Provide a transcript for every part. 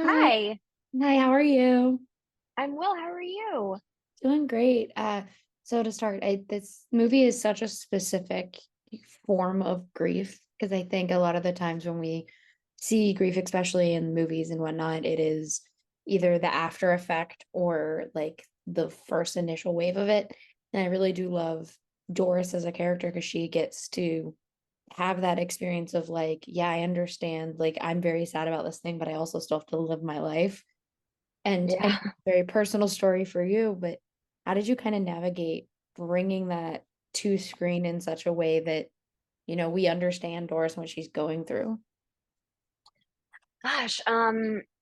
Hi. Hi, Hi, how are you? I'm Will. How are you? Doing great. So to start, this movie is such a specific form of grief because I think a lot of the times when we see grief, especially in movies and whatnot, it is either the after effect or like the first initial wave of it. And I really do love Doris as a character because she gets to have that experience of like, yeah, I understand, like I'm very sad about this thing, but I also still have to live my life. And I know Yeah. it's a very personal story for you, but how did you kind of navigate bringing that to screen in such a way that, we understand Doris and what she's going through? Gosh,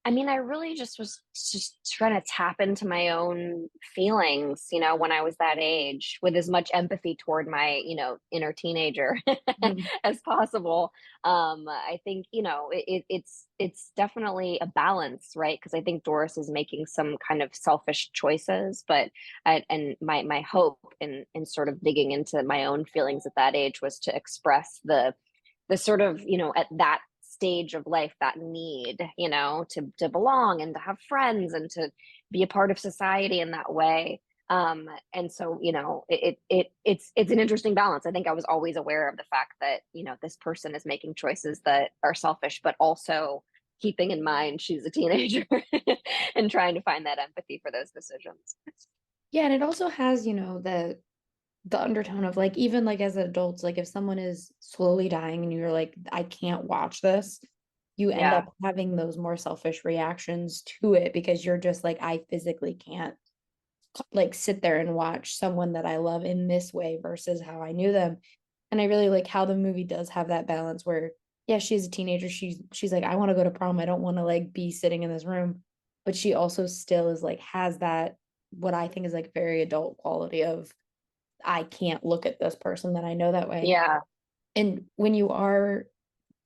I mean, I really just was just trying to tap into my own feelings, when I was that age with as much empathy toward my, inner teenager Mhm. as possible. I think, it's definitely a balance, right? Because I think Doris is making some kind of selfish choices, but and my hope in sort of digging into my own feelings at that age was to express the sort of at that stage of life, that need to belong and to have friends and to be a part of society in that way. And so it's an interesting balance. I think I was always aware of the fact that this person is making choices that are selfish, but also keeping in mind she's a teenager and trying to find that empathy for those decisions. Yeah, and it also has, the undertone of like even like as adults, like if someone is slowly dying and you're like, I can't watch this, you end Yeah. up having those more selfish reactions to it because you're just like, I physically can't like sit there and watch someone that I love in this way versus how I knew them. And I really like how the movie does have that balance where, yeah, she's a teenager. She's like, I want to go to prom. I don't want to like be sitting in this room. But she also still is like has that what I think is like very adult quality of I can't look at this person that I know that way. Yeah. And when you are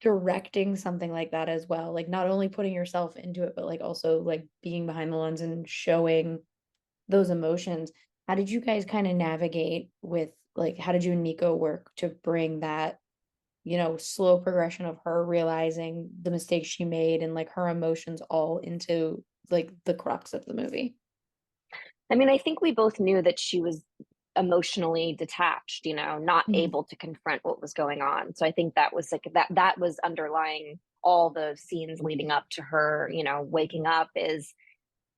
directing something like that as well, like not only putting yourself into it, but like also like being behind the lens and showing those emotions. How did you guys kind of navigate with like how did you and Nico work to bring that, slow progression of her realizing the mistakes she made and like her emotions all into like the crux of the movie? I mean, I think we both knew that she was emotionally detached, not Mhm. able to confront what was going on. So I think that was like that was underlying all the scenes leading up to her, waking up is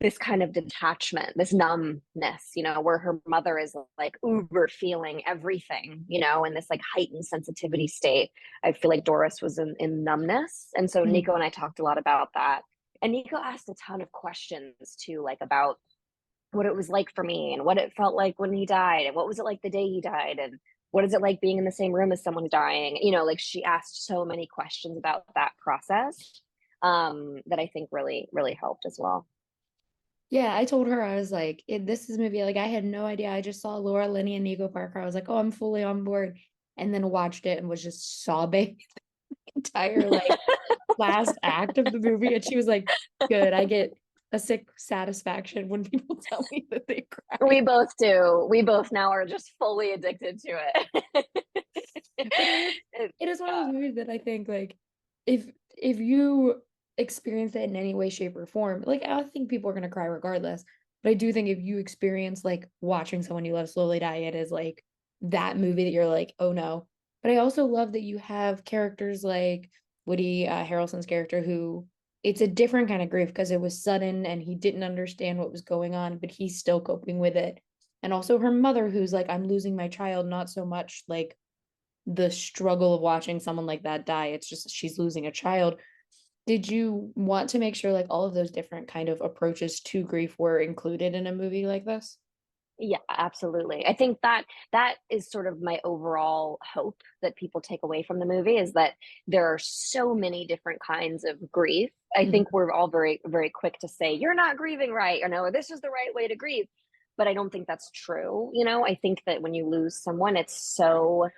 this kind of detachment, this numbness, where her mother is like uber feeling everything, in this like heightened sensitivity state. I feel like Doris was in numbness. And so Mhm. Nico and I talked a lot about that. And Nico asked a ton of questions too, like about what it was like for me and what it felt like when he died and what was it like the day he died and what is it like being in the same room as someone dying, like she asked so many questions about that process, that I think really helped as well. Yeah, I told her I was like, this is a movie. Like I had no idea. I just saw Laura, Linney, and Nico Parker. I was like, oh, I'm fully on board. And then watched it and was just sobbing the entire like last act of the movie. And she was like, good. I get a sick satisfaction when people tell me that they We cry. both do. We both now are just fully addicted to it. But it is one of those Yeah. movies that I think like if you experience it in any way, shape, or form, like I think people are gonna cry regardless. But I do think if you experience like watching someone you love slowly die, it is like that movie that you're like, oh no. But I also love that you have characters like Woody Harrelson's character who it's a different kind of grief because it was sudden and he didn't understand what was going on, but he's still coping with it. And also her mother, who's like, I'm losing my child, not so much like the struggle of watching someone like that die. It's just she's losing a child. Did you want to make sure like all of those different kind of approaches to grief were included in a movie like this? Yeah, absolutely. I think that is sort of my overall hope that people take away from the movie is that there are so many different kinds of grief. I think Mhm. we're all very quick to say you're not grieving right or no, this is the right way to grieve. But I don't think that's true. I think that when you lose someone, it's so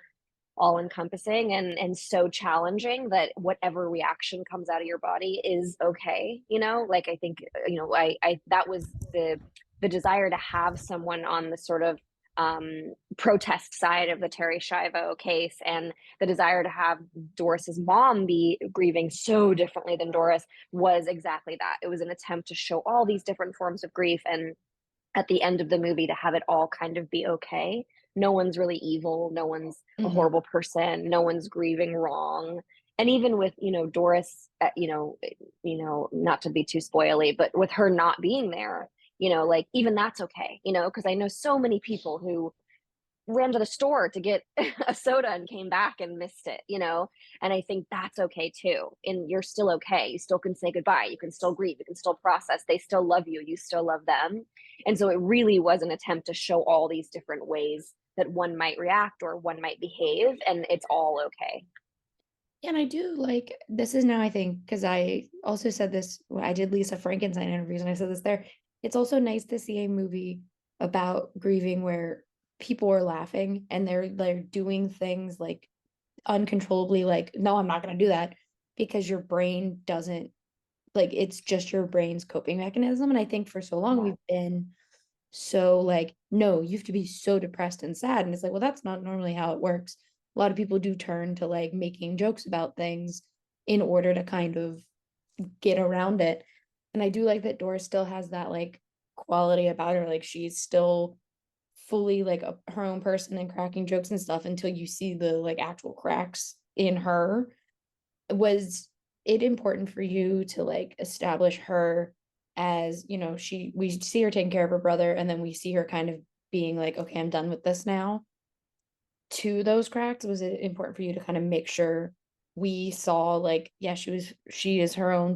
all encompassing and so challenging that whatever reaction comes out of your body is okay. Like I think I that was the desire to have someone on the sort of protest side of the Terry Schiavo case, and the desire to have Doris's mom be grieving so differently than Doris was exactly that. It was an attempt to show all these different forms of grief, and at the end of the movie to have it all kind of be okay. No one's really evil, no one's a Mhm. horrible person, no one's grieving wrong. And even with, Doris, not to be too spoily, but with her not being there, like even that's okay, because I know so many people who ran to the store to get a soda and came back and missed it. And I think that's okay too. And you're still okay. You still can say goodbye. You can still grieve. You can still process. They still love you. You still love them. And so it really was an attempt to show all these different ways that one might react or one might behave, and it's all okay. Yeah, and I do like this is now I think because I also said this I did Lisa Frankenstein interviews and I said this there. It's also nice to see a movie about grieving where people are laughing and they're doing things like uncontrollably like no, I'm not going to do that because your brain doesn't like it's just your brain's coping mechanism. And I think for so long Yeah. we've been so like, no, you have to be so depressed and sad. And it's like, well, that's not normally how it works. A lot of people do turn to like making jokes about things in order to kind of get around it. And I do like that Doris still has that like quality about her. Like she's still fully like her own person and cracking jokes and stuff until you see the like actual cracks in her. Was it important for you to like establish her as, we see her taking care of her brother and then we see her kind of being like, okay, I'm done with this now to those cracks? Was it important for you to kind of make sure we saw like, yeah, she is her own